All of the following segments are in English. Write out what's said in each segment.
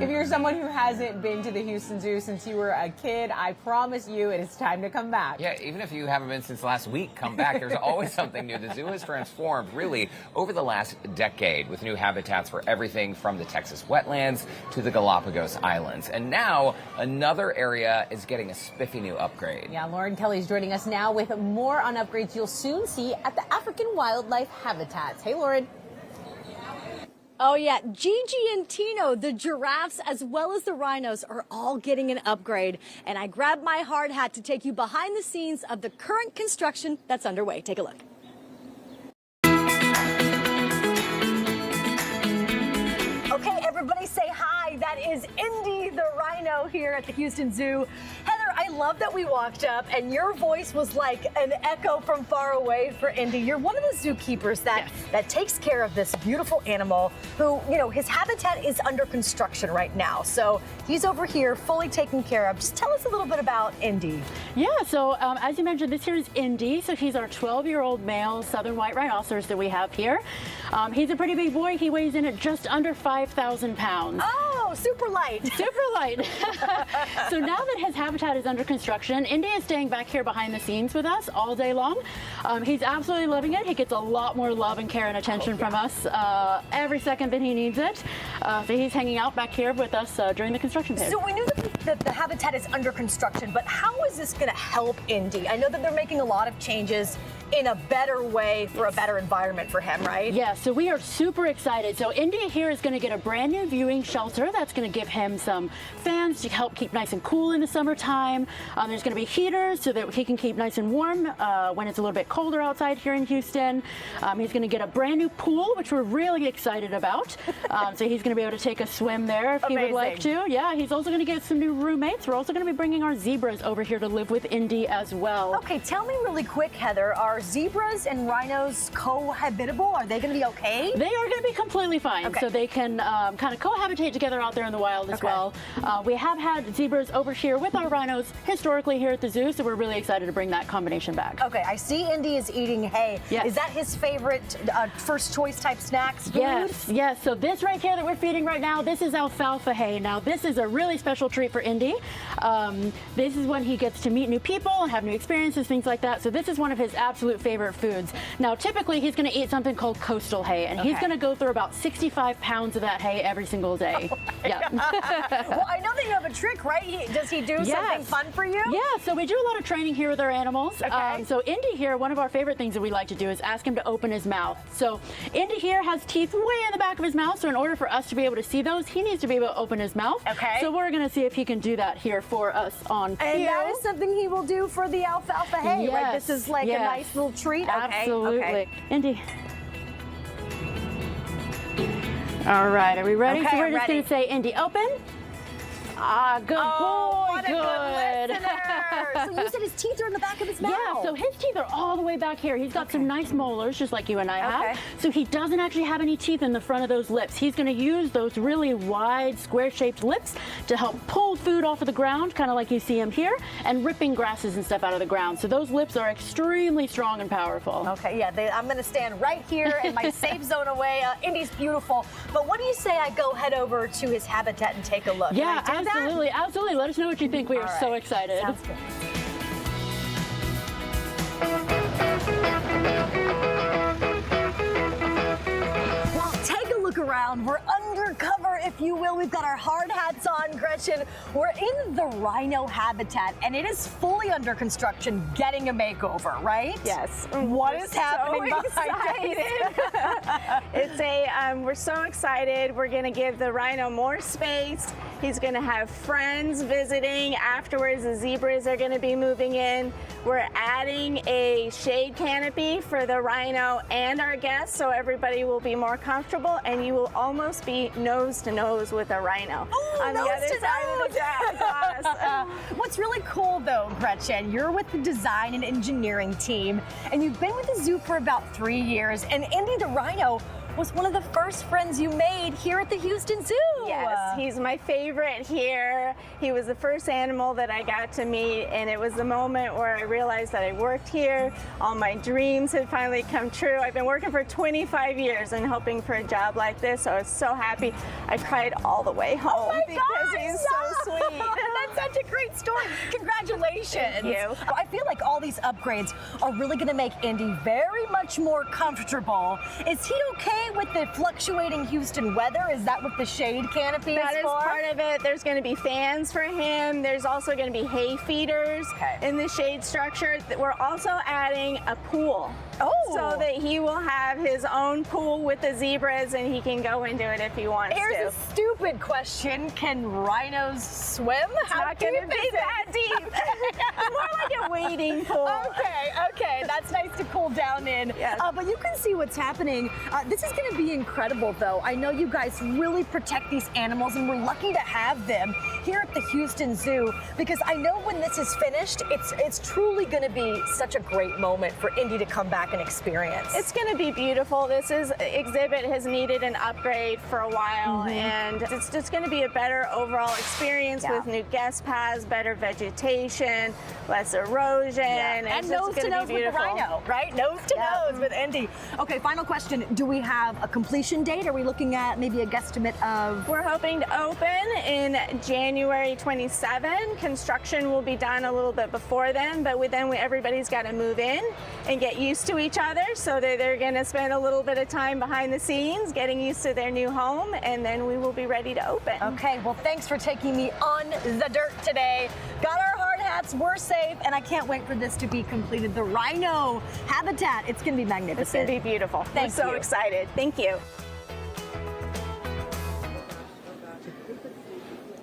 If you're someone who hasn't been to the Houston Zoo since you were a kid, I promise you it is time to come back. Yeah, even if you haven't been since last week, come back. There's always something new. The zoo has transformed really over the last decade with new habitats for everything from the Texas wetlands to the Galapagos Islands. And now another area is getting a spiffy new upgrade. Yeah, Lauren Kelly's joining us now with more on upgrades you'll soon see at the African wildlife habitats. Hey, Lauren. Oh, yeah. Gigi and Tino, the giraffes, as well as the rhinos, are all getting an upgrade. And I grabbed my hard hat to take you behind the scenes of the current construction that's underway. Take a look. Okay, everybody say hi. That is Indy the rhino here at the Houston Zoo. Heather, I love that we walked up and your voice was like an echo from far away for Indy. You're one of the zookeepers that takes care of this beautiful animal who, you know, his habitat is under construction right now. So he's over here fully taken care of. Just tell us a little bit about Indy. Yeah, so as you mentioned, this here is Indy. So he's our 12-year-old male southern white rhinoceros that we have here. He's a pretty big boy. He weighs in at just under 5,000 pounds. Oh, super light. Super light. So now that his habitat is under construction, Indy is staying back here behind the scenes with us all day long. He's absolutely loving it. He gets a lot more love and care and attention from us every second that he needs it. So he's hanging out back here with us during the construction phase. So we knew that the habitat is under construction, but how is this going to help Indy? I know that they're making a lot of changes in a better way for a better environment for him, right? Yeah, so we are super excited. So Indy here is going to get a brand new viewing shelter that's going to give him some fans to help keep nice and cool in the summertime. There's going to be heaters so that he can keep nice and warm when it's a little bit colder outside here in Houston. He's going to get a brand new pool, which we're really excited about. So he's going to be able to take a swim there if he would like to. Yeah, he's also going to get some new roommates. We're also going to be bringing our zebras over here to live with Indy as well. Okay, tell me really quick, Heather, are zebras and rhinos cohabitable? Are they going to be okay? They are going to be completely fine. Okay. So they can kind of cohabitate together out there in the wild as well. We have had zebras over here with our rhinos historically here at the zoo, so we're really excited to bring that combination back. Okay, I see Indy is eating hay. Yes. Is that his favorite first choice type snacks food? Yes, yes. So this right here that we're feeding right now, this is alfalfa hay. Now this is a really special treat for Indy. This is when he gets to meet new people and have new experiences, things like that. So this is one of his absolute favorite foods. Now typically he's going to eat something called coastal hay, and he's going to go through about 65 pounds of that hay every single day. Yeah. Well, I know that you have a trick, right? Does he do something fun for you? Yeah, so we do a lot of training here with our animals. So Indy here, one of our favorite things that we like to do is ask him to open his mouth. So Indy here has teeth way in the back of his mouth, so in order for us to be able to see those, he needs to be able to open his mouth. Okay. So we're going to see if he can do that here for us on cue. And that is something he will do for the alfalfa hay, yes. right? This is like a nice little treat. Absolutely. Okay. Indy. All right, are we ready? Okay, so we're I'm just ready. going to say, Indy, open. Ah, good boy, what a good listener. So you said his teeth are in the back of his mouth. Yeah, so his teeth are all the way back here. He's got some nice molars, just like you and I have. So he doesn't actually have any teeth in the front of those lips. He's going to use those really wide, square-shaped lips to help pull food off of the ground, kind of like you see him here, and ripping grasses and stuff out of the ground. So those lips are extremely strong and powerful. Okay, yeah, I'm going to stand right here in my safe zone away. Indy's beautiful. But what do you say I go head over to his habitat and take a look? Yeah, absolutely, absolutely. Let us know what you think. We are so excited. Sounds good. Well, take a look around. We're undercover, if you will. We've got our hard hats on, Gretchen. We're in the rhino habitat, and it is fully under construction, getting a makeover, right? Yes. What is happening behind us? We're so excited. We're going to give the rhino more space. He's going to have friends visiting. Afterwards, the zebras are going to be moving in. We're adding a shade canopy for the rhino and our guests, so everybody will be more comfortable, and you will almost be nose to nose with a rhino on the other side of the grass. What's really cool, though, Gretchen, you're with the design and engineering team, and you've been with the zoo for about 3 years, and Indy the rhino was one of the first friends you made here at the Houston Zoo. Yes, he's my favorite here. He was the first animal that I got to meet, and it was the moment where I realized that I worked here. All my dreams had finally come true. I've been working for 25 years and hoping for a job like this, so I was so happy. I cried all the way home because he's so sweet. That's such a great story. Congratulations. Thank you. I feel like all these upgrades are really going to make Indy very much more comfortable. Is he okay with the fluctuating Houston weather? Is that what the shade canopy That is is for? part of it. There's going to be fans for him. There's also going to be hay feeders in the shade structure. We're also adding a pool. So that he will have his own pool with the zebras and he can go into it if he wants Here's to. a stupid question. Can rhinos swim? It's not going to be that deep. More like a wading pool. Okay, that's nice to cool down in. Yes. But you can see what's happening. This is going to be incredible, though. I know you guys really protect these animals, and we're lucky to have them here at the Houston Zoo, because I know when this is finished, it's truly going to be such a great moment for Indy to come back and experience. It's going to be beautiful. This exhibit has needed an upgrade for a while, and it's just going to be a better overall experience with new guest paths, better vegetation, less erosion, and nose to nose with the rhino, right? Nose to nose with Indy. Okay, final question. Do we have a completion date? Are we looking at maybe a guesstimate of? We're hoping to open in January 27. Construction will be done a little bit before then, but everybody's got to move in and get used to each other, so that they're going to spend a little bit of time behind the scenes getting used to their new home, and then we will be ready to open. Okay, well, thanks for taking me on the dirt today. Got our hard hats, we're safe, and I can't wait for this to be completed. The rhino habitat, it's going to be magnificent. It's going to be beautiful. Thank I'm so you. excited. Thank you.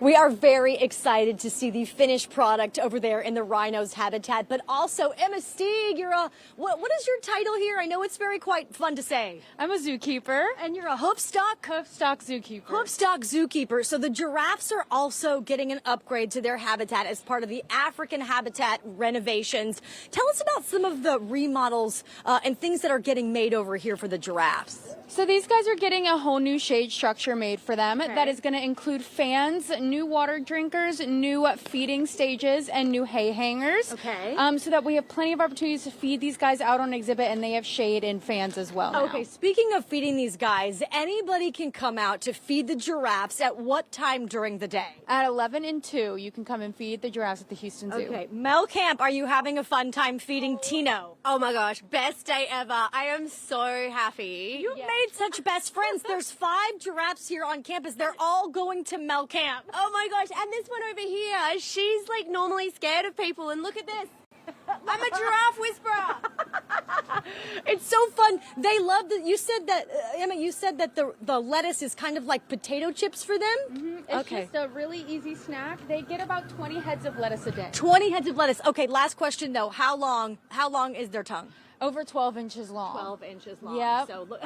We are very excited to see the finished product over there in the rhino's habitat, but also Emma Stieg, you're a, what is your title here? I know it's quite fun to say. I'm a zookeeper. And you're a hoofstock zookeeper. Hoofstock zookeeper. So the giraffes are also getting an upgrade to their habitat as part of the African habitat renovations. Tell us about some of the remodels and things that are getting made over here for the giraffes. So these guys are getting a whole new shade structure made for them that is going to include fans, new water drinkers, new feeding stages, and new hay hangers. Okay. So that we have plenty of opportunities to feed these guys out on exhibit, and they have shade and fans as well now. Okay, speaking of feeding these guys, anybody can come out to feed the giraffes at what time during the day? At 11 and 2, you can come and feed the giraffes at the Houston Zoo. Okay, Mel Camp, are you having a fun time feeding Tino? Oh my gosh, best day ever. I am so happy. You've made such best friends. There's 5 giraffes here on campus. They're all going to Mel Camp. Oh my gosh, and this one over here, she's like normally scared of people, and look at this. I'm a giraffe whisperer. It's so fun. They love that. You said that, Emma, you said that the lettuce is kind of like potato chips for them? It's just a really easy snack. They get about 20 heads of lettuce a day. 20 heads of lettuce. Okay, last question though. How long is their tongue? Over 12 inches long. 12 inches long. Yep. So look.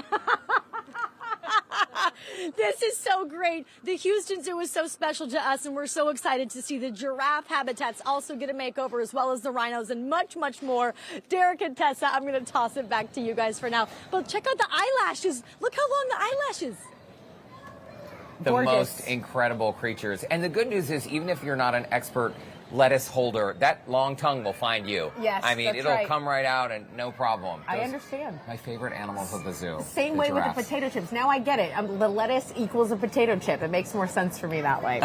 This is so great. The Houston Zoo is so special to us, and we're so excited to see the giraffe habitats also get a makeover, as well as the rhinos and much, much more. Derek and Tessa, I'm going to toss it back to you guys for now. But check out the eyelashes. Look how long the eyelashes. The Gorgeous. most incredible creatures. And the good news is, even if you're not an expert lettuce holder, that long tongue will find you. Yes, I mean, that's it'll right. come right out and no problem. I Those- understand. My favorite animals of the zoo. Same way with the giraffes. potato chips. Now I get it. The lettuce equals a potato chip. It makes more sense for me that way.